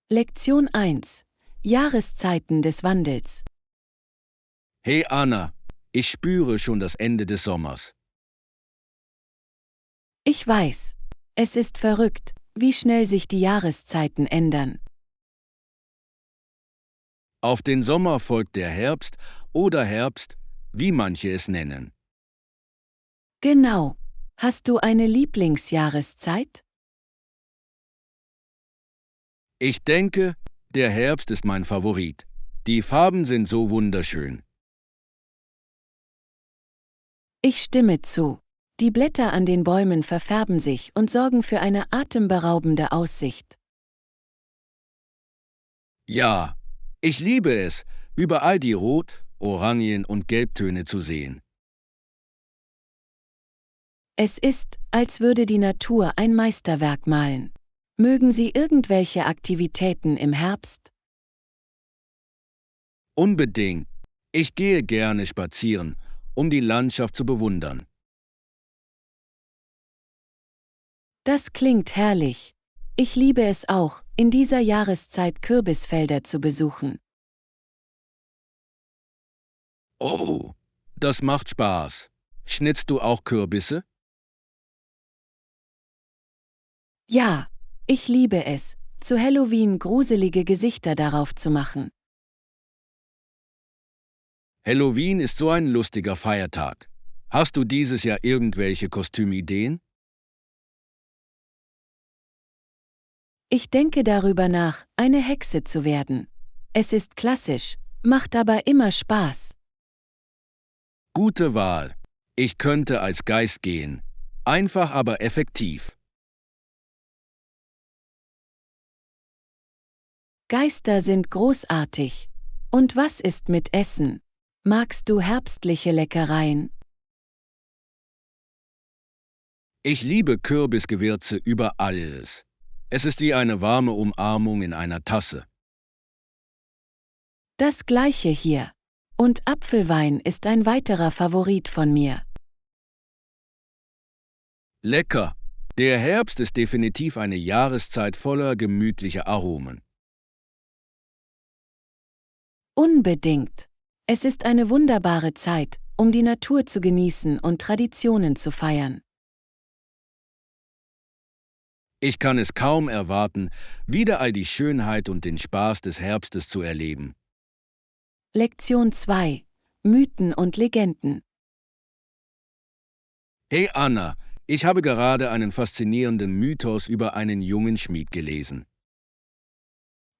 Lektion 1. Jahreszeiten des Wandels. Hey Anna, ich spüre schon das Ende des Sommers. Ich weiß, es ist verrückt, wie schnell sich die Jahreszeiten ändern. Auf den Sommer folgt der Herbst oder Herbst, wie manche es nennen. Genau. Hast du eine Lieblingsjahreszeit? Ich denke, der Herbst ist mein Favorit. Die Farben sind so wunderschön. Ich stimme zu. Die Blätter an den Bäumen verfärben sich und sorgen für eine atemberaubende Aussicht. Ja, ich liebe es, überall die Rot-, Orangen- und Gelbtöne zu sehen. Es ist, als würde die Natur ein Meisterwerk malen. Mögen Sie irgendwelche Aktivitäten im Herbst? Unbedingt. Ich gehe gerne spazieren, um die Landschaft zu bewundern. Das klingt herrlich. Ich liebe es auch, in dieser Jahreszeit Kürbisfelder zu besuchen. Oh, das macht Spaß. Schnitzt du auch Kürbisse? Ja, ich liebe es, zu Halloween gruselige Gesichter darauf zu machen. Halloween ist so ein lustiger Feiertag. Hast du dieses Jahr irgendwelche Kostümideen? Ich denke darüber nach, eine Hexe zu werden. Es ist klassisch, macht aber immer Spaß. Gute Wahl. Ich könnte als Geist gehen. Einfach aber effektiv. Geister sind großartig. Und was ist mit Essen? Magst du herbstliche Leckereien? Ich liebe Kürbisgewürze über alles. Es ist wie eine warme Umarmung in einer Tasse. Das gleiche hier. Und Apfelwein ist ein weiterer Favorit von mir. Lecker. Der Herbst ist definitiv eine Jahreszeit voller gemütlicher Aromen. Unbedingt. Es ist eine wunderbare Zeit, um die Natur zu genießen und Traditionen zu feiern. Ich kann es kaum erwarten, wieder all die Schönheit und den Spaß des Herbstes zu erleben. Lektion 2. Mythen und Legenden. Hey Anna, ich habe gerade einen faszinierenden Mythos über einen jungen Schmied gelesen.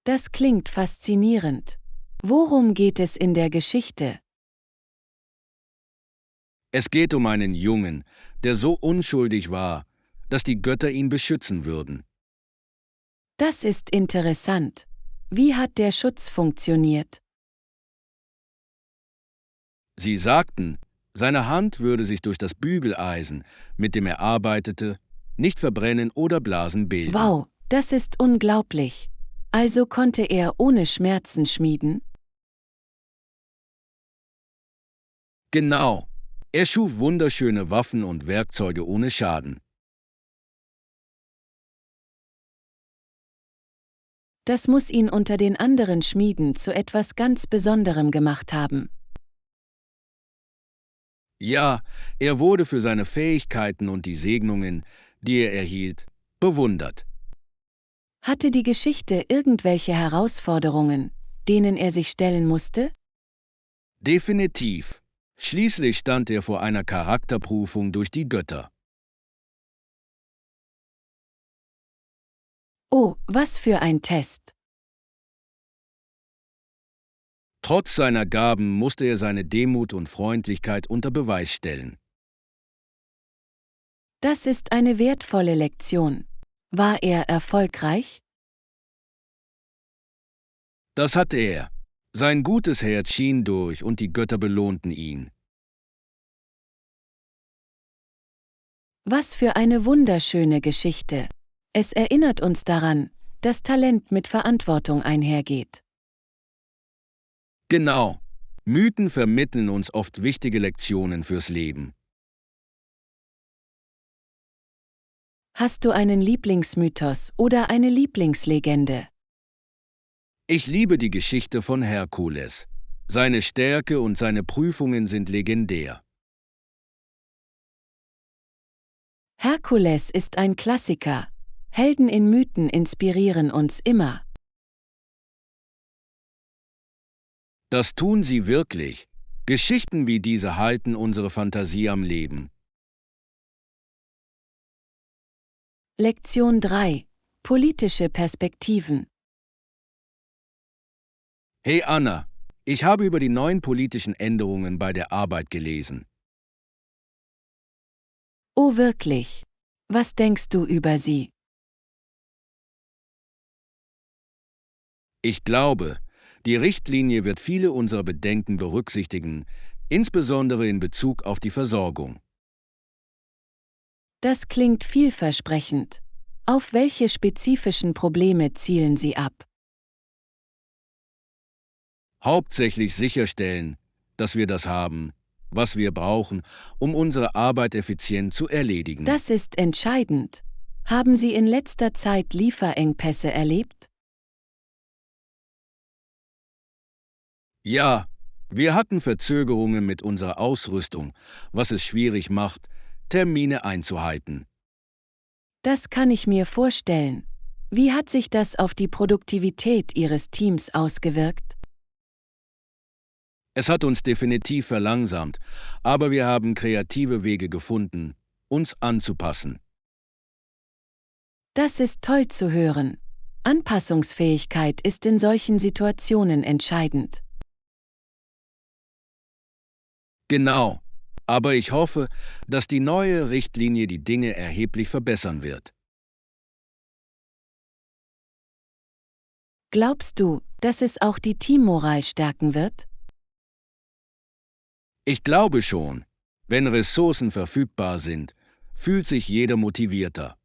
Das klingt faszinierend. Worum geht es in der Geschichte? Es geht um einen Jungen, der so unschuldig war, dass die Götter ihn beschützen würden. Das ist interessant. Wie hat der Schutz funktioniert? Sie sagten, seine Hand würde sich durch das Bügeleisen, mit dem er arbeitete, nicht verbrennen oder Blasen bilden. Wow, das ist unglaublich. Also konnte er ohne Schmerzen schmieden? Genau. Er schuf wunderschöne Waffen und Werkzeuge ohne Schaden. Das muss ihn unter den anderen Schmieden zu etwas ganz Besonderem gemacht haben. Ja, er wurde für seine Fähigkeiten und die Segnungen, die er erhielt, bewundert. Hatte die Geschichte irgendwelche Herausforderungen, denen er sich stellen musste? Definitiv. Schließlich stand er vor einer Charakterprüfung durch die Götter. Oh, was für ein Test. Trotz seiner Gaben musste er seine Demut und Freundlichkeit unter Beweis stellen. Das ist eine wertvolle Lektion. War er erfolgreich? Das hatte er. Sein gutes Herz schien durch und die Götter belohnten ihn. Was für eine wunderschöne Geschichte. Es erinnert uns daran, dass Talent mit Verantwortung einhergeht. Genau. Mythen vermitteln uns oft wichtige Lektionen fürs Leben. Hast du einen Lieblingsmythos oder eine Lieblingslegende? Ich liebe die Geschichte von Herkules. Seine Stärke und seine Prüfungen sind legendär. Herkules ist ein Klassiker. Helden in Mythen inspirieren uns immer. Das tun sie wirklich. Geschichten wie diese halten unsere Fantasie am Leben. Lektion 3. Politische Perspektiven. Hey Anna, ich habe über die neuen politischen Änderungen bei der Arbeit gelesen. Oh wirklich? Was denkst du über sie? Ich glaube, die Richtlinie wird viele unserer Bedenken berücksichtigen, insbesondere in Bezug auf die Versorgung. Das klingt vielversprechend. Auf welche spezifischen Probleme zielen sie ab? Hauptsächlich sicherstellen, dass wir das haben, was wir brauchen, um unsere Arbeit effizient zu erledigen. Das ist entscheidend. Haben Sie in letzter Zeit Lieferengpässe erlebt? Ja, wir hatten Verzögerungen mit unserer Ausrüstung, was es schwierig macht, Termine einzuhalten. Das kann ich mir vorstellen. Wie hat sich das auf die Produktivität Ihres Teams ausgewirkt? Es hat uns definitiv verlangsamt, aber wir haben kreative Wege gefunden, uns anzupassen. Das ist toll zu hören. Anpassungsfähigkeit ist in solchen Situationen entscheidend. Genau. Aber ich hoffe, dass die neue Richtlinie die Dinge erheblich verbessern wird. Glaubst du, dass es auch die Teammoral stärken wird? Ich glaube schon, wenn Ressourcen verfügbar sind, fühlt sich jeder motivierter.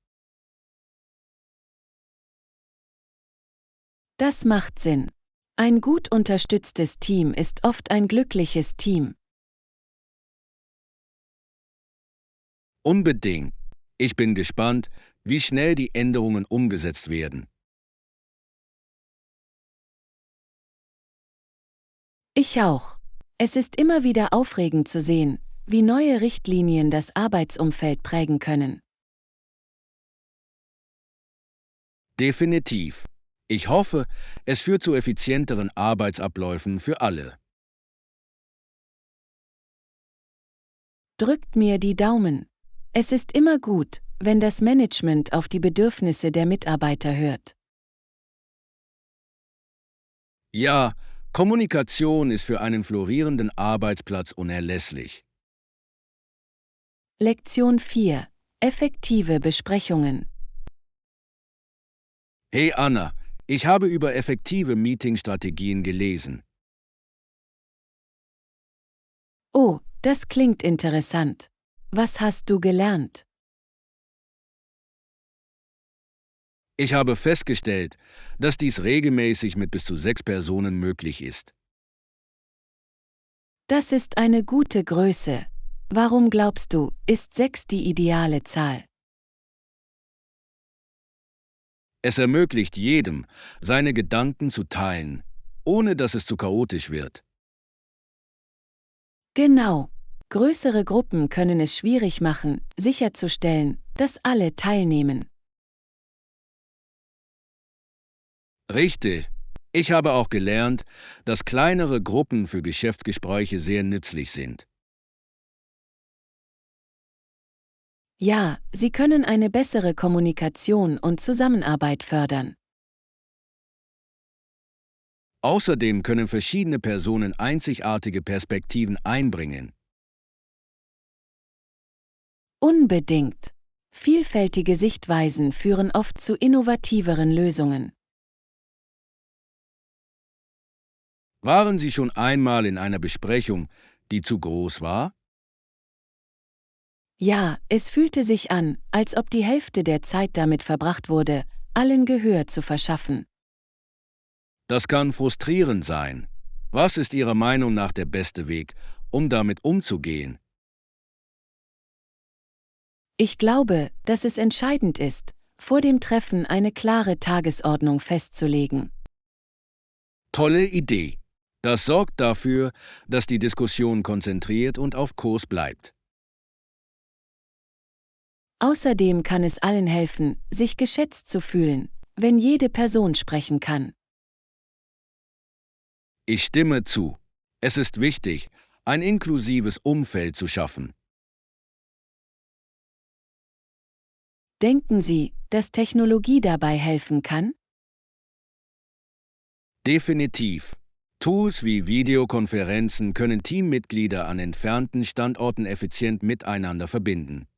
Das macht Sinn. Ein gut unterstütztes Team ist oft ein glückliches Team. Unbedingt. Ich bin gespannt, wie schnell die Änderungen umgesetzt werden. Ich auch. Es ist immer wieder aufregend zu sehen, wie neue Richtlinien das Arbeitsumfeld prägen können. Definitiv. Ich hoffe, es führt zu effizienteren Arbeitsabläufen für alle. Drückt mir die Daumen. Es ist immer gut, wenn das Management auf die Bedürfnisse der Mitarbeiter hört. Ja, Kommunikation ist für einen florierenden Arbeitsplatz unerlässlich. Lektion 4. Effektive Besprechungen. Hey Anna, ich habe über effektive Meetingstrategien gelesen. Oh, das klingt interessant. Was hast du gelernt? Ich habe festgestellt, dass dies regelmäßig mit bis zu 6 Personen möglich ist. Das ist eine gute Größe. Warum glaubst du, ist 6 die ideale Zahl? Es ermöglicht jedem, seine Gedanken zu teilen, ohne dass es zu chaotisch wird. Genau. Größere Gruppen können es schwierig machen, sicherzustellen, dass alle teilnehmen. Richtig. Ich habe auch gelernt, dass kleinere Gruppen für Geschäftsgespräche sehr nützlich sind. Ja, sie können eine bessere Kommunikation und Zusammenarbeit fördern. Außerdem können verschiedene Personen einzigartige Perspektiven einbringen. Unbedingt. Vielfältige Sichtweisen führen oft zu innovativeren Lösungen. Waren Sie schon einmal in einer Besprechung, die zu groß war? Ja, es fühlte sich an, als ob die Hälfte der Zeit damit verbracht wurde, allen Gehör zu verschaffen. Das kann frustrierend sein. Was ist Ihrer Meinung nach der beste Weg, um damit umzugehen? Ich glaube, dass es entscheidend ist, vor dem Treffen eine klare Tagesordnung festzulegen. Tolle Idee. Das sorgt dafür, dass die Diskussion konzentriert und auf Kurs bleibt. Außerdem kann es allen helfen, sich geschätzt zu fühlen, wenn jede Person sprechen kann. Ich stimme zu. Es ist wichtig, ein inklusives Umfeld zu schaffen. Denken Sie, dass Technologie dabei helfen kann? Definitiv. Tools wie Videokonferenzen können Teammitglieder an entfernten Standorten effizient miteinander verbinden.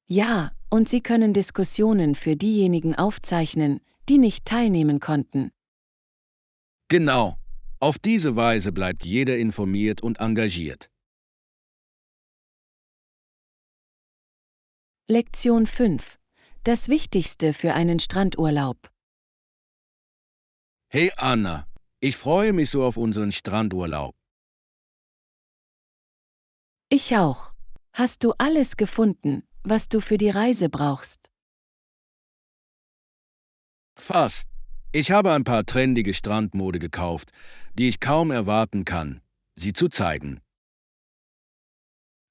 Ja, und Sie können Diskussionen für diejenigen aufzeichnen, die nicht teilnehmen konnten. Genau. Auf diese Weise bleibt jeder informiert und engagiert. Lektion 5. Das Wichtigste für einen Strandurlaub. Hey Anna, ich freue mich so auf unseren Strandurlaub. Ich auch. Hast du alles gefunden, was du für die Reise brauchst? Fast. Ich habe ein paar trendige Strandmode gekauft, die ich kaum erwarten kann, sie zu zeigen.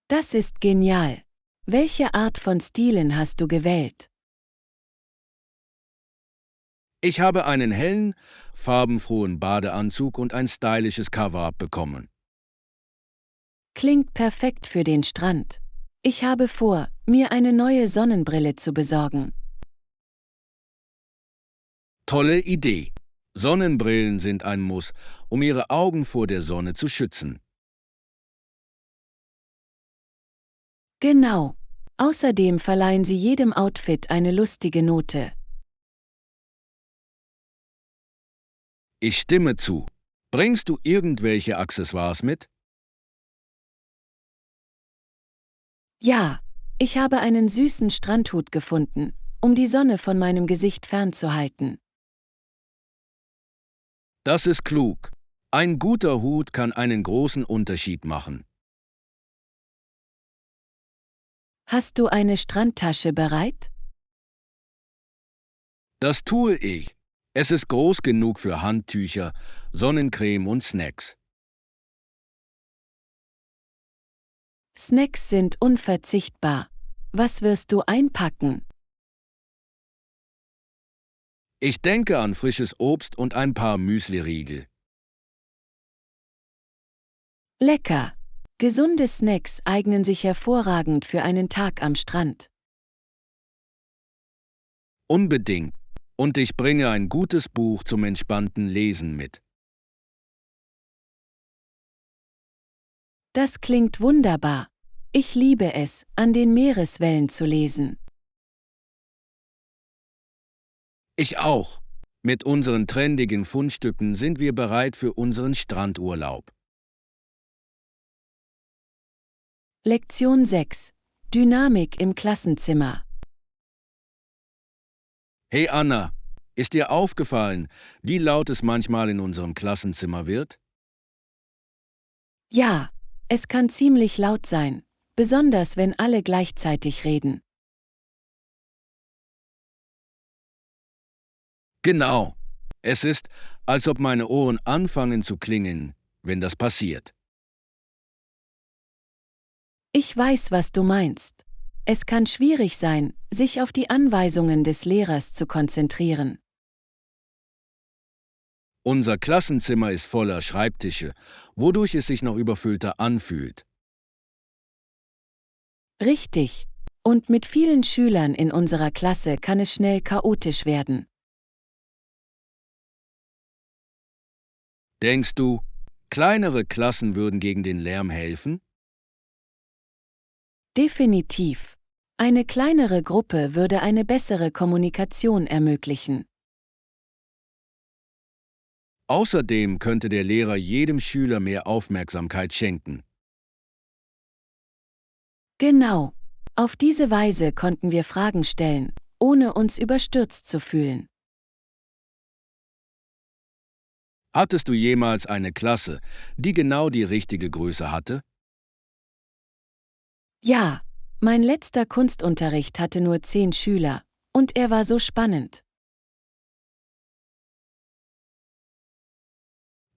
Das ist genial. Welche Art von Stilen hast du gewählt? Ich habe einen hellen, farbenfrohen Badeanzug und ein stylisches Cover-Up bekommen. Klingt perfekt für den Strand. Ich habe vor, mir eine neue Sonnenbrille zu besorgen. Tolle Idee. Sonnenbrillen sind ein Muss, um Ihre Augen vor der Sonne zu schützen. Genau. Außerdem verleihen sie jedem Outfit eine lustige Note. Ich stimme zu. Bringst du irgendwelche Accessoires mit? Ja, ich habe einen süßen Strandhut gefunden, um die Sonne von meinem Gesicht fernzuhalten. Das ist klug. Ein guter Hut kann einen großen Unterschied machen. Hast du eine Strandtasche bereit? Das tue ich. Es ist groß genug für Handtücher, Sonnencreme und Snacks. Snacks sind unverzichtbar. Was wirst du einpacken? Ich denke an frisches Obst und ein paar Müsliriegel. Lecker! Gesunde Snacks eignen sich hervorragend für einen Tag am Strand. Unbedingt. Und ich bringe ein gutes Buch zum entspannten Lesen mit. Das klingt wunderbar. Ich liebe es, an den Meereswellen zu lesen. Ich auch. Mit unseren trendigen Fundstücken sind wir bereit für unseren Strandurlaub. Lektion 6. Dynamik im Klassenzimmer. Hey Anna, ist dir aufgefallen, wie laut es manchmal in unserem Klassenzimmer wird? Ja, es kann ziemlich laut sein, besonders wenn alle gleichzeitig reden. Genau. Es ist, als ob meine Ohren anfangen zu klingeln, wenn das passiert. Ich weiß, was du meinst. Es kann schwierig sein, sich auf die Anweisungen des Lehrers zu konzentrieren. Unser Klassenzimmer ist voller Schreibtische, wodurch es sich noch überfüllter anfühlt. Richtig. Und mit vielen Schülern in unserer Klasse kann es schnell chaotisch werden. Denkst du, kleinere Klassen würden gegen den Lärm helfen? Definitiv. Eine kleinere Gruppe würde eine bessere Kommunikation ermöglichen. Außerdem könnte der Lehrer jedem Schüler mehr Aufmerksamkeit schenken. Genau. Auf diese Weise konnten wir Fragen stellen, ohne uns überstürzt zu fühlen. Hattest du jemals eine Klasse, die genau die richtige Größe hatte? Ja, mein letzter Kunstunterricht hatte nur 10 Schüler, und er war so spannend.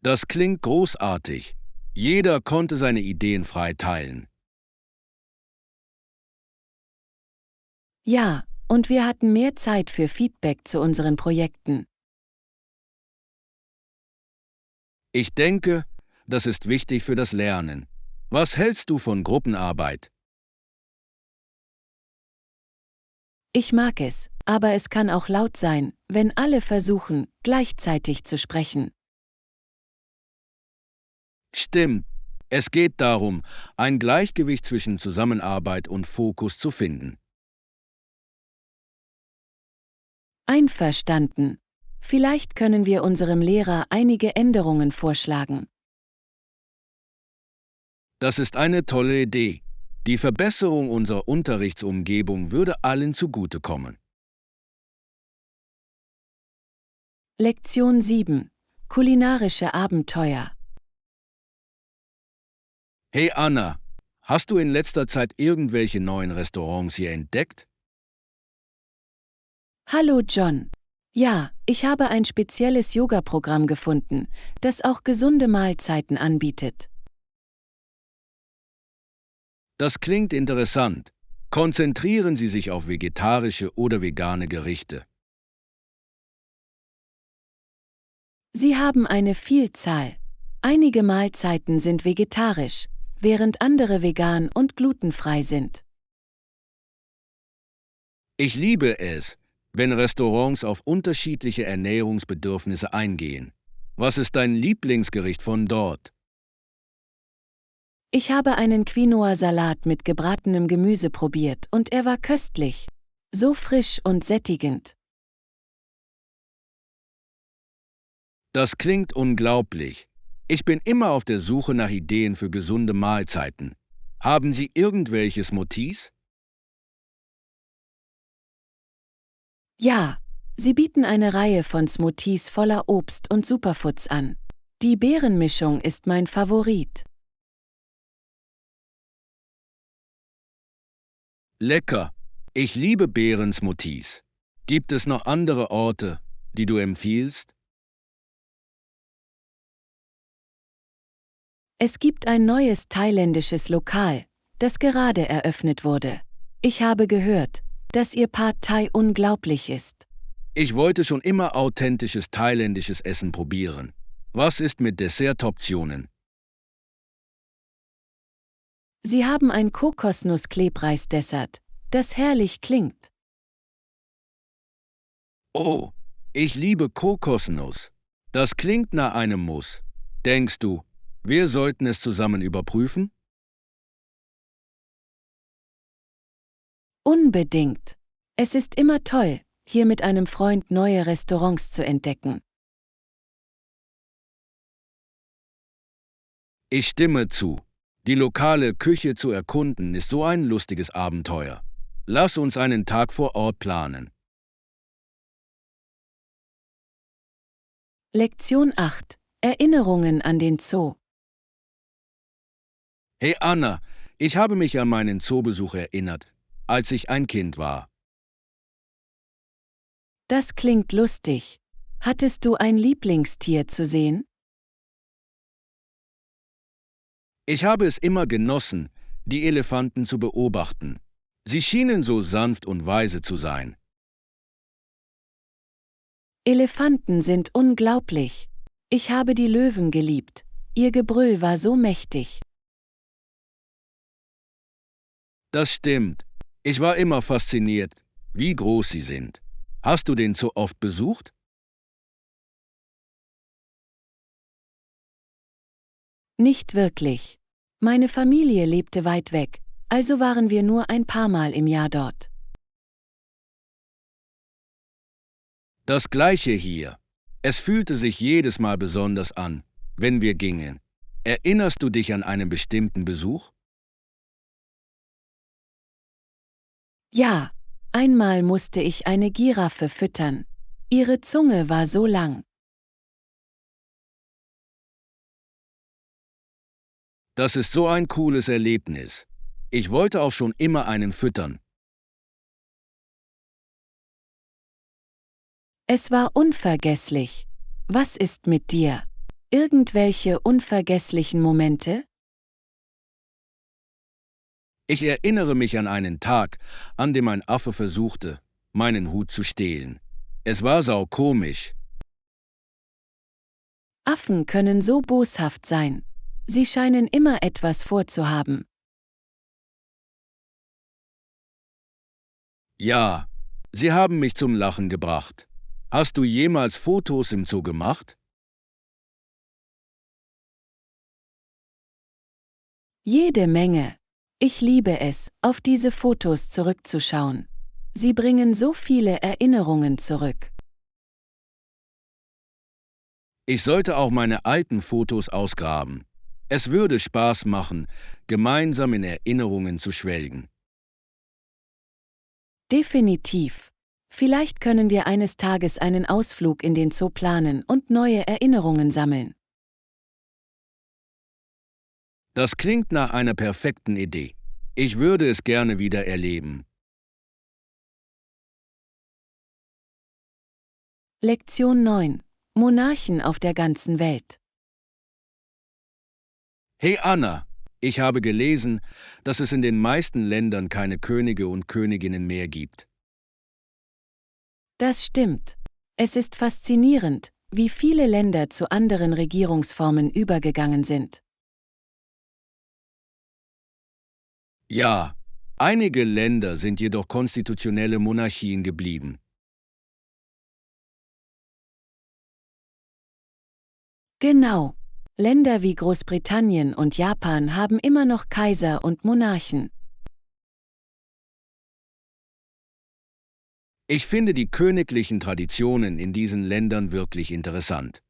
Das klingt großartig. Jeder konnte seine Ideen frei teilen. Ja, und wir hatten mehr Zeit für Feedback zu unseren Projekten. Ich denke, das ist wichtig für das Lernen. Was hältst du von Gruppenarbeit? Ich mag es, aber es kann auch laut sein, wenn alle versuchen, gleichzeitig zu sprechen. Stimmt. Es geht darum, ein Gleichgewicht zwischen Zusammenarbeit und Fokus zu finden. Einverstanden. Vielleicht können wir unserem Lehrer einige Änderungen vorschlagen. Das ist eine tolle Idee. Die Verbesserung unserer Unterrichtsumgebung würde allen zugutekommen. Lektion 7. Kulinarische Abenteuer. Hey Anna, hast du in letzter Zeit irgendwelche neuen Restaurants hier entdeckt? Hallo John. Ja, ich habe ein spezielles Yoga-Programm gefunden, das auch gesunde Mahlzeiten anbietet. Das klingt interessant. Konzentrieren Sie sich auf vegetarische oder vegane Gerichte. Sie haben eine Vielzahl. Einige Mahlzeiten sind vegetarisch, während andere vegan und glutenfrei sind. Ich liebe es, wenn Restaurants auf unterschiedliche Ernährungsbedürfnisse eingehen. Was ist dein Lieblingsgericht von dort? Ich habe einen Quinoa-Salat mit gebratenem Gemüse probiert und er war köstlich. So frisch und sättigend. Das klingt unglaublich. Ich bin immer auf der Suche nach Ideen für gesunde Mahlzeiten. Haben Sie irgendwelches Motiv? Ja, sie bieten eine Reihe von Smoothies voller Obst und Superfoods an. Die Beerenmischung ist mein Favorit. Lecker. Ich liebe Beerensmoothies. Gibt es noch andere Orte, die du empfiehlst? Es gibt ein neues thailändisches Lokal, das gerade eröffnet wurde. Ich habe gehört, dass ihr Pad Thai unglaublich ist. Ich wollte schon immer authentisches thailändisches Essen probieren. Was ist mit Dessertoptionen? Sie haben ein Kokosnuss-Klebreis-Dessert, das herrlich klingt. Oh, ich liebe Kokosnuss. Das klingt nach einem Muss. Denkst du, wir sollten es zusammen überprüfen? Unbedingt. Es ist immer toll, hier mit einem Freund neue Restaurants zu entdecken. Ich stimme zu. Die lokale Küche zu erkunden ist so ein lustiges Abenteuer. Lass uns einen Tag vor Ort planen. Lektion 8. Erinnerungen an den Zoo. Hey Anna, ich habe mich an meinen Zoobesuch erinnert, als ich ein Kind war. Das klingt lustig. Hattest du ein Lieblingstier zu sehen? Ich habe es immer genossen, die Elefanten zu beobachten. Sie schienen so sanft und weise zu sein. Elefanten sind unglaublich. Ich habe die Löwen geliebt. Ihr Gebrüll war so mächtig. Das stimmt. Ich war immer fasziniert, wie groß sie sind. Hast du den Zoo oft besucht? Nicht wirklich. Meine Familie lebte weit weg, also waren wir nur ein paar Mal im Jahr dort. Das gleiche hier. Es fühlte sich jedes Mal besonders an, wenn wir gingen. Erinnerst du dich an einen bestimmten Besuch? Ja, einmal musste ich eine Giraffe füttern. Ihre Zunge war so lang. Das ist so ein cooles Erlebnis. Ich wollte auch schon immer einen füttern. Es war unvergesslich. Was ist mit dir? Irgendwelche unvergesslichen Momente? Ich erinnere mich an einen Tag, an dem ein Affe versuchte, meinen Hut zu stehlen. Es war saukomisch. Affen können so boshaft sein. Sie scheinen immer etwas vorzuhaben. Ja, sie haben mich zum Lachen gebracht. Hast du jemals Fotos im Zoo gemacht? Jede Menge. Ich liebe es, auf diese Fotos zurückzuschauen. Sie bringen so viele Erinnerungen zurück. Ich sollte auch meine alten Fotos ausgraben. Es würde Spaß machen, gemeinsam in Erinnerungen zu schwelgen. Definitiv. Vielleicht können wir eines Tages einen Ausflug in den Zoo planen und neue Erinnerungen sammeln. Das klingt nach einer perfekten Idee. Ich würde es gerne wieder erleben. Lektion 9. Monarchen auf der ganzen Welt. Hey Anna, ich habe gelesen, dass es in den meisten Ländern keine Könige und Königinnen mehr gibt. Das stimmt. Es ist faszinierend, wie viele Länder zu anderen Regierungsformen übergegangen sind. Ja, einige Länder sind jedoch konstitutionelle Monarchien geblieben. Genau. Länder wie Großbritannien und Japan haben immer noch Kaiser und Monarchen. Ich finde die königlichen Traditionen in diesen Ländern wirklich interessant.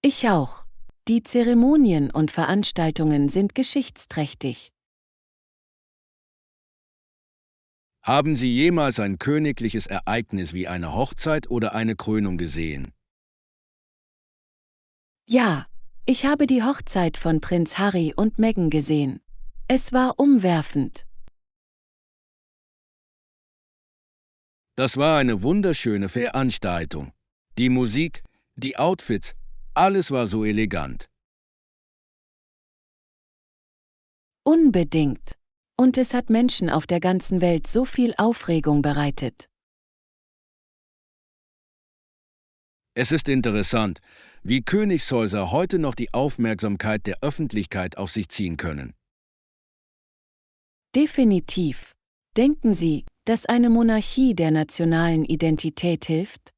Ich auch. Die Zeremonien und Veranstaltungen sind geschichtsträchtig. Haben Sie jemals ein königliches Ereignis wie eine Hochzeit oder eine Krönung gesehen? Ja, ich habe die Hochzeit von Prinz Harry und Meghan gesehen. Es war umwerfend. Das war eine wunderschöne Veranstaltung. Die Musik, die Outfits, alles war so elegant. Unbedingt. Und es hat Menschen auf der ganzen Welt so viel Aufregung bereitet. Es ist interessant, wie Königshäuser heute noch die Aufmerksamkeit der Öffentlichkeit auf sich ziehen können. Definitiv. Denken Sie, dass eine Monarchie der nationalen Identität hilft?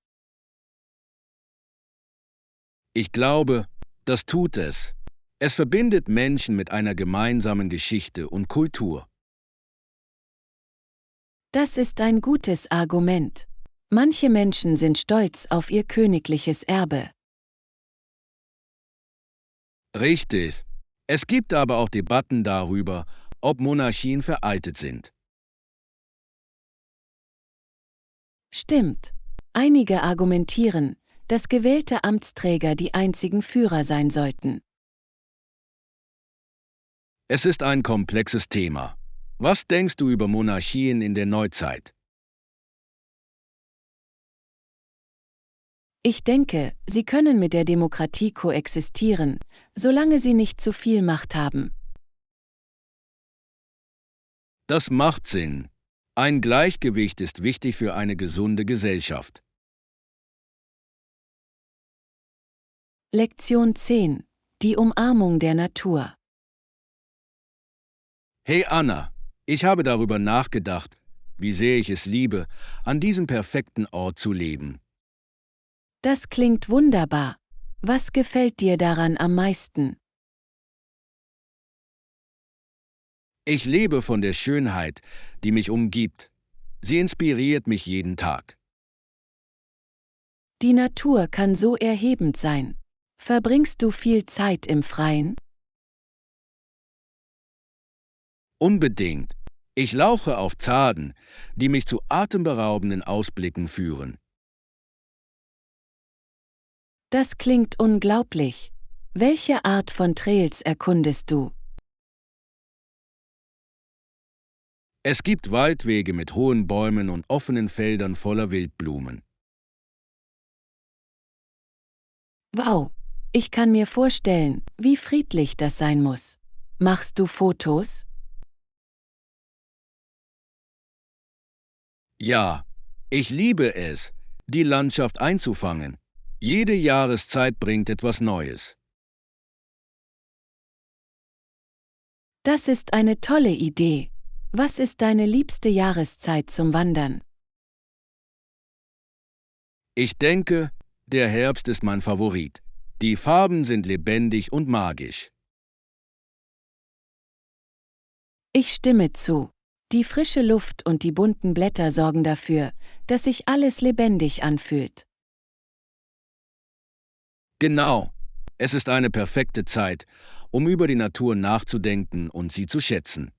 Ich glaube, das tut es. Es verbindet Menschen mit einer gemeinsamen Geschichte und Kultur. Das ist ein gutes Argument. Manche Menschen sind stolz auf ihr königliches Erbe. Richtig. Es gibt aber auch Debatten darüber, ob Monarchien veraltet sind. Stimmt. Einige argumentieren, dass gewählte Amtsträger die einzigen Führer sein sollten. Es ist ein komplexes Thema. Was denkst du über Monarchien in der Neuzeit? Ich denke, sie können mit der Demokratie koexistieren, solange sie nicht zu viel Macht haben. Das macht Sinn. Ein Gleichgewicht ist wichtig für eine gesunde Gesellschaft. Lektion 10. Die Umarmung der Natur. Hey Anna, ich habe darüber nachgedacht, wie sehr ich es liebe, an diesem perfekten Ort zu leben. Das klingt wunderbar. Was gefällt dir daran am meisten? Ich lebe von der Schönheit, die mich umgibt. Sie inspiriert mich jeden Tag. Die Natur kann so erhebend sein. Verbringst du viel Zeit im Freien? Unbedingt. Ich laufe auf Pfaden, die mich zu atemberaubenden Ausblicken führen. Das klingt unglaublich. Welche Art von Trails erkundest du? Es gibt Waldwege mit hohen Bäumen und offenen Feldern voller Wildblumen. Wow, ich kann mir vorstellen, wie friedlich das sein muss. Machst du Fotos? Ja, ich liebe es, die Landschaft einzufangen. Jede Jahreszeit bringt etwas Neues. Das ist eine tolle Idee. Was ist deine liebste Jahreszeit zum Wandern? Ich denke, der Herbst ist mein Favorit. Die Farben sind lebendig und magisch. Ich stimme zu. Die frische Luft und die bunten Blätter sorgen dafür, dass sich alles lebendig anfühlt. Genau, es ist eine perfekte Zeit, um über die Natur nachzudenken und sie zu schätzen.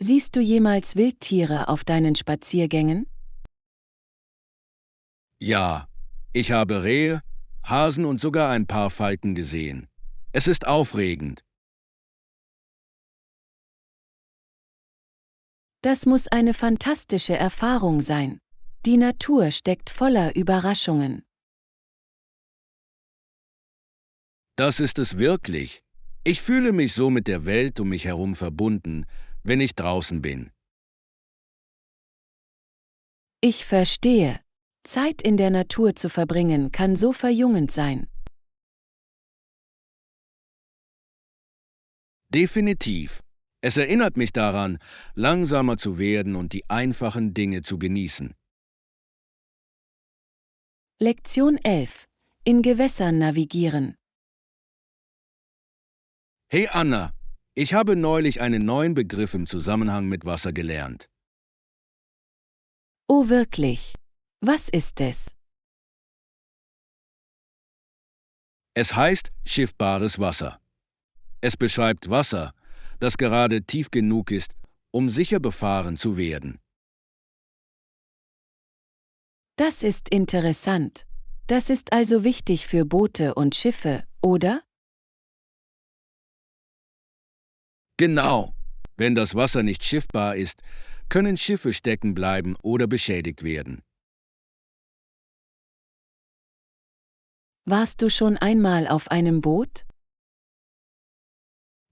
Siehst du jemals Wildtiere auf deinen Spaziergängen? Ja, ich habe Rehe, Hasen und sogar ein paar Falken gesehen. Es ist aufregend. Das muss eine fantastische Erfahrung sein. Die Natur steckt voller Überraschungen. Das ist es wirklich. Ich fühle mich so mit der Welt um mich herum verbunden, wenn ich draußen bin. Ich verstehe. Zeit in der Natur zu verbringen kann so verjüngend sein. Definitiv. Es erinnert mich daran, langsamer zu werden und die einfachen Dinge zu genießen. Lektion 11. In Gewässern navigieren. Hey Anna, ich habe neulich einen neuen Begriff im Zusammenhang mit Wasser gelernt. Oh wirklich? Was ist es? Es heißt schiffbares Wasser. Es beschreibt Wasser, das gerade tief genug ist, um sicher befahren zu werden. Das ist interessant. Das ist also wichtig für Boote und Schiffe, oder? Genau. Wenn das Wasser nicht schiffbar ist, können Schiffe stecken bleiben oder beschädigt werden. Warst du schon einmal auf einem Boot?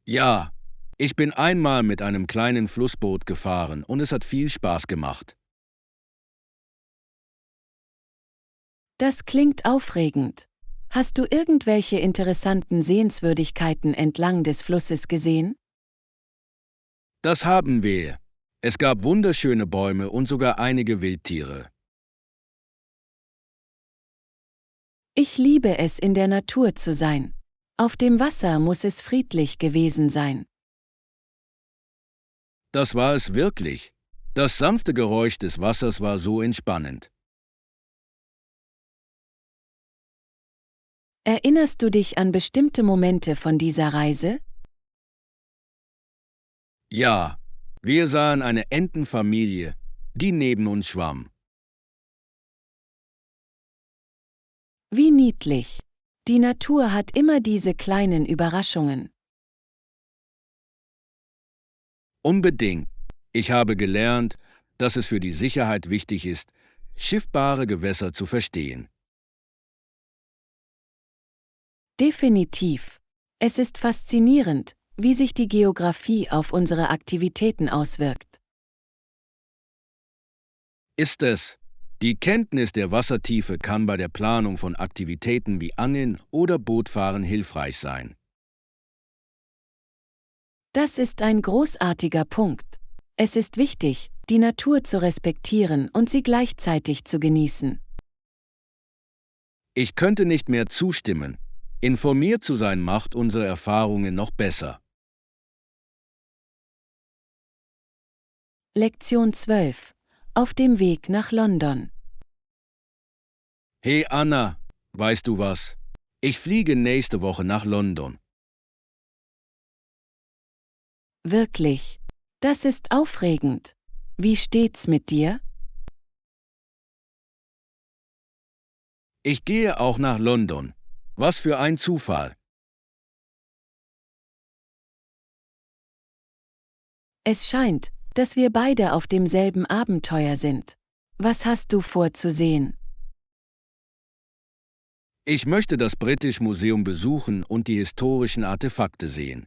Ja, ich bin einmal mit einem kleinen Flussboot gefahren und es hat viel Spaß gemacht. Das klingt aufregend. Hast du irgendwelche interessanten Sehenswürdigkeiten entlang des Flusses gesehen? Das haben wir. Es gab wunderschöne Bäume und sogar einige Wildtiere. Ich liebe es, in der Natur zu sein. Auf dem Wasser muss es friedlich gewesen sein. Das war es wirklich. Das sanfte Geräusch des Wassers war so entspannend. Erinnerst du dich an bestimmte Momente von dieser Reise? Ja, wir sahen eine Entenfamilie, die neben uns schwamm. Wie niedlich. Die Natur hat immer diese kleinen Überraschungen. Unbedingt. Ich habe gelernt, dass es für die Sicherheit wichtig ist, schiffbare Gewässer zu verstehen. Definitiv. Es ist faszinierend, wie sich die Geografie auf unsere Aktivitäten auswirkt. Ist es? Die Kenntnis der Wassertiefe kann bei der Planung von Aktivitäten wie Angeln oder Bootfahren hilfreich sein. Das ist ein großartiger Punkt. Es ist wichtig, die Natur zu respektieren und sie gleichzeitig zu genießen. Ich könnte nicht mehr zustimmen. Informiert zu sein macht unsere Erfahrungen noch besser. Lektion 12. Auf dem Weg nach London. Hey Anna, weißt du was? Ich fliege nächste Woche nach London. Wirklich. Das ist aufregend. Wie steht's mit dir? Ich gehe auch nach London. Was für ein Zufall. Es scheint, dass wir beide auf demselben Abenteuer sind. Was hast du vor zu sehen? Ich möchte das British Museum besuchen und die historischen Artefakte sehen.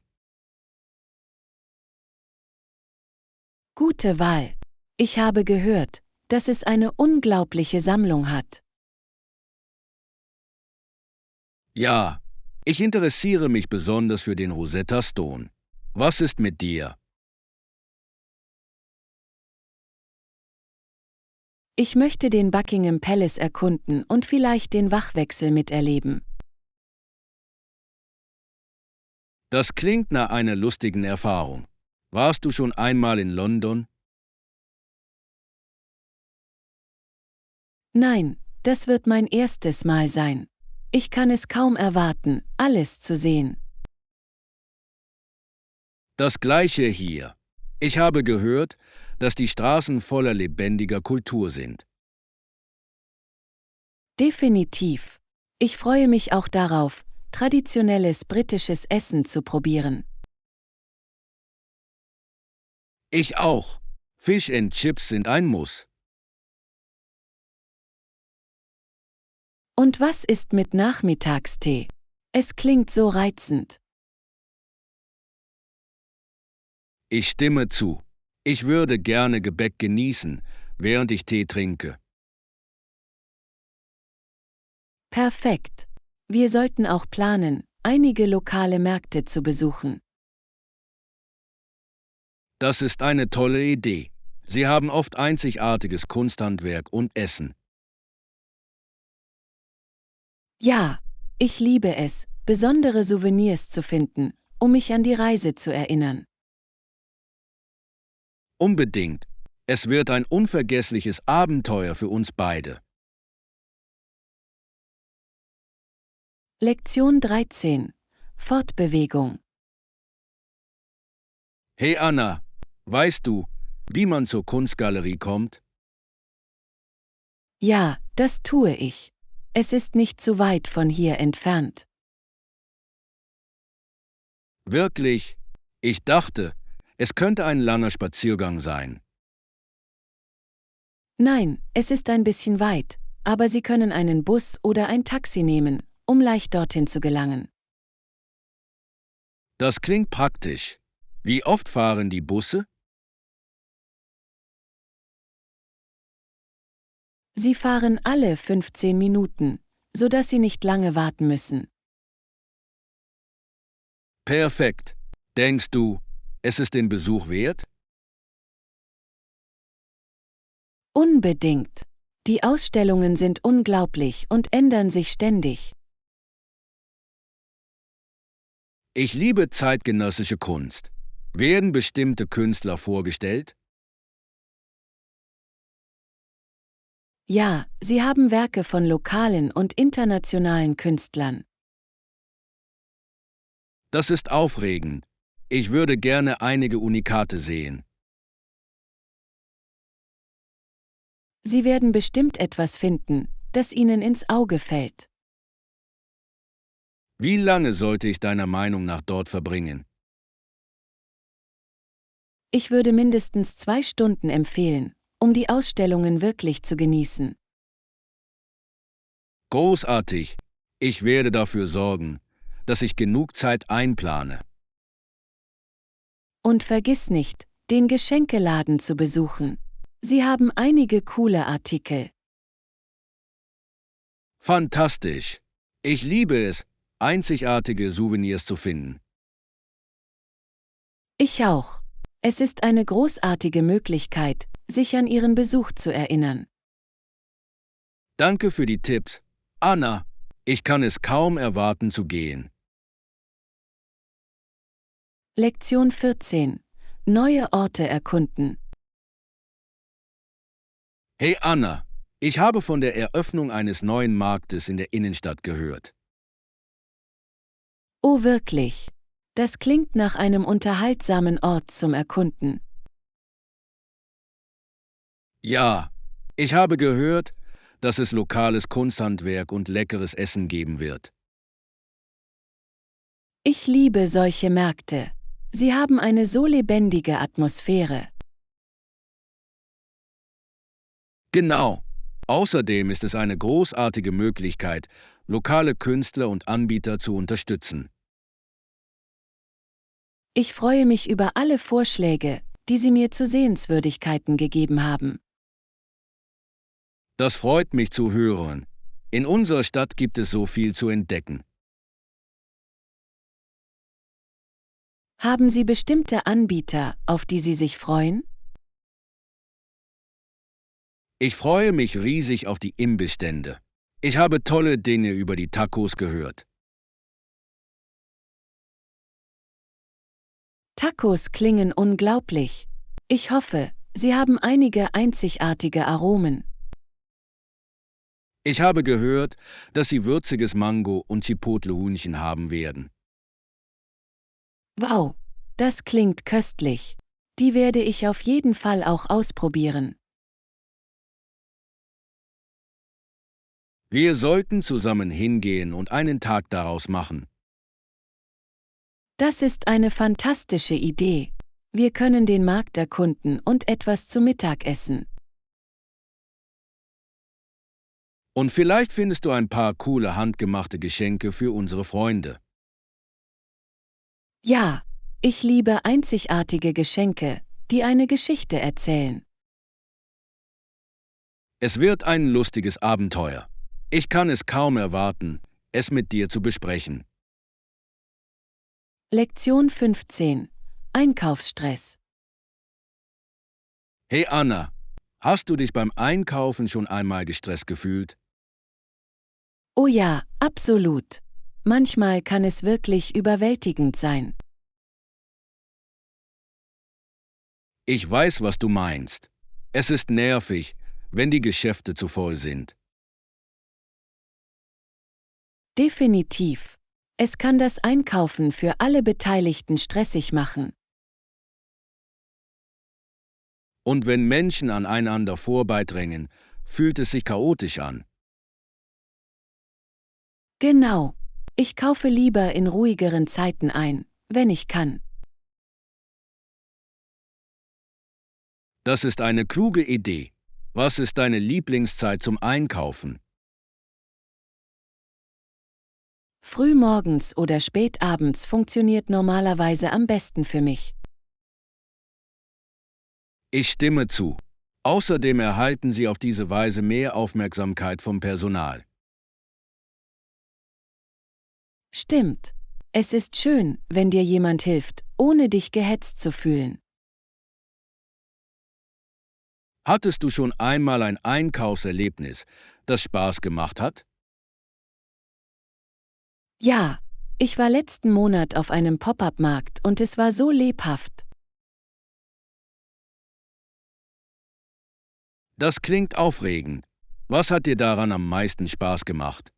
Gute Wahl. Ich habe gehört, dass es eine unglaubliche Sammlung hat. Ja, ich interessiere mich besonders für den Rosetta Stone. Was ist mit dir? Ich möchte den Buckingham Palace erkunden und vielleicht den Wachwechsel miterleben. Das klingt nach einer lustigen Erfahrung. Warst du schon einmal in London? Nein, das wird mein erstes Mal sein. Ich kann es kaum erwarten, alles zu sehen. Das gleiche hier. Ich habe gehört, dass die Straßen voller lebendiger Kultur sind. Definitiv. Ich freue mich auch darauf, traditionelles britisches Essen zu probieren. Ich auch. Fish and Chips sind ein Muss. Und was ist mit Nachmittagstee? Es klingt so reizend. Ich stimme zu. Ich würde gerne Gebäck genießen, während ich Tee trinke. Perfekt. Wir sollten auch planen, einige lokale Märkte zu besuchen. Das ist eine tolle Idee. Sie haben oft einzigartiges Kunsthandwerk und Essen. Ja, ich liebe es, besondere Souvenirs zu finden, um mich an die Reise zu erinnern. Unbedingt. Es wird ein unvergessliches Abenteuer für uns beide. Lektion 13. Fortbewegung. Hey Anna, weißt du, wie man zur Kunstgalerie kommt? Ja, das tue ich. Es ist nicht zu weit von hier entfernt. Wirklich? Ich dachte, es könnte ein langer Spaziergang sein. Nein, es ist ein bisschen weit, aber Sie können einen Bus oder ein Taxi nehmen, um leicht dorthin zu gelangen. Das klingt praktisch. Wie oft fahren die Busse? Sie fahren alle 15 Minuten, sodass Sie nicht lange warten müssen. Perfekt. Denkst du, es ist den Besuch wert? Unbedingt. Die Ausstellungen sind unglaublich und ändern sich ständig. Ich liebe zeitgenössische Kunst. Werden bestimmte Künstler vorgestellt? Ja, sie haben Werke von lokalen und internationalen Künstlern. Das ist aufregend. Ich würde gerne einige Unikate sehen. Sie werden bestimmt etwas finden, das Ihnen ins Auge fällt. Wie lange sollte ich deiner Meinung nach dort verbringen? Ich würde mindestens 2 Stunden empfehlen, um die Ausstellungen wirklich zu genießen. Großartig. Ich werde dafür sorgen, dass ich genug Zeit einplane. Und vergiss nicht, den Geschenkeladen zu besuchen. Sie haben einige coole Artikel. Fantastisch. Ich liebe es, einzigartige Souvenirs zu finden. Ich auch. Es ist eine großartige Möglichkeit, sich an Ihren Besuch zu erinnern. Danke für die Tipps. Anna, ich kann es kaum erwarten zu gehen. Lektion 14. Neue Orte erkunden. Hey Anna, ich habe von der Eröffnung eines neuen Marktes in der Innenstadt gehört. Oh wirklich? Das klingt nach einem unterhaltsamen Ort zum Erkunden. Ja, ich habe gehört, dass es lokales Kunsthandwerk und leckeres Essen geben wird. Ich liebe solche Märkte. Sie haben eine so lebendige Atmosphäre. Genau. Außerdem ist es eine großartige Möglichkeit, lokale Künstler und Anbieter zu unterstützen. Ich freue mich über alle Vorschläge, die Sie mir zu Sehenswürdigkeiten gegeben haben. Das freut mich zu hören. In unserer Stadt gibt es so viel zu entdecken. Haben Sie bestimmte Anbieter, auf die Sie sich freuen? Ich freue mich riesig auf die Imbissstände. Ich habe tolle Dinge über die Tacos gehört. Tacos klingen unglaublich. Ich hoffe, sie haben einige einzigartige Aromen. Ich habe gehört, dass sie würziges Mango- und Chipotle-Huhnchen haben werden. Wow, das klingt köstlich. Die werde ich auf jeden Fall auch ausprobieren. Wir sollten zusammen hingehen und einen Tag daraus machen. Das ist eine fantastische Idee. Wir können den Markt erkunden und etwas zu Mittag essen. Und vielleicht findest du ein paar coole handgemachte Geschenke für unsere Freunde. Ja, ich liebe einzigartige Geschenke, die eine Geschichte erzählen. Es wird ein lustiges Abenteuer. Ich kann es kaum erwarten, es mit dir zu besprechen. Lektion 15. Einkaufsstress. Hey Anna, hast du dich beim Einkaufen schon einmal gestresst gefühlt? Oh ja, absolut. Manchmal kann es wirklich überwältigend sein. Ich weiß, was du meinst. Es ist nervig, wenn die Geschäfte zu voll sind. Definitiv. Es kann das Einkaufen für alle Beteiligten stressig machen. Und wenn Menschen aneinander vorbeidrängen, fühlt es sich chaotisch an. Genau. Ich kaufe lieber in ruhigeren Zeiten ein, wenn ich kann. Das ist eine kluge Idee. Was ist deine Lieblingszeit zum Einkaufen? Frühmorgens oder spätabends funktioniert normalerweise am besten für mich. Ich stimme zu. Außerdem erhalten sie auf diese Weise mehr Aufmerksamkeit vom Personal. Stimmt. Es ist schön, wenn dir jemand hilft, ohne dich gehetzt zu fühlen. Hattest du schon einmal ein Einkaufserlebnis, das Spaß gemacht hat? Ja, ich war letzten Monat auf einem Pop-up-Markt und es war so lebhaft. Das klingt aufregend. Was hat dir daran am meisten Spaß gemacht?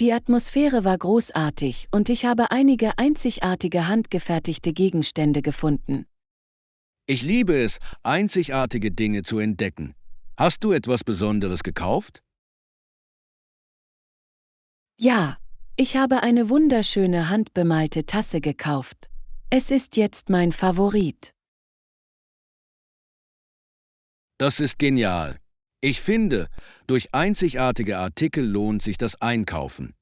Die Atmosphäre war großartig und ich habe einige einzigartige handgefertigte Gegenstände gefunden. Ich liebe es, einzigartige Dinge zu entdecken. Hast du etwas Besonderes gekauft? Ja, ich habe eine wunderschöne handbemalte Tasse gekauft. Es ist jetzt mein Favorit. Das ist genial. Ich finde, durch einzigartige Artikel lohnt sich das Einkaufen.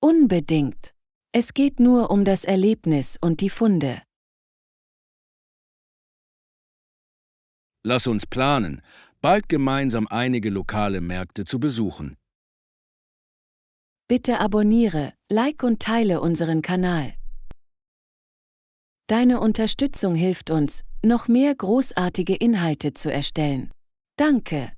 Unbedingt. Es geht nur um das Erlebnis und die Funde. Lass uns planen, bald gemeinsam einige lokale Märkte zu besuchen. Bitte abonniere, like und teile unseren Kanal. Deine Unterstützung hilft uns, noch mehr großartige Inhalte zu erstellen. Danke.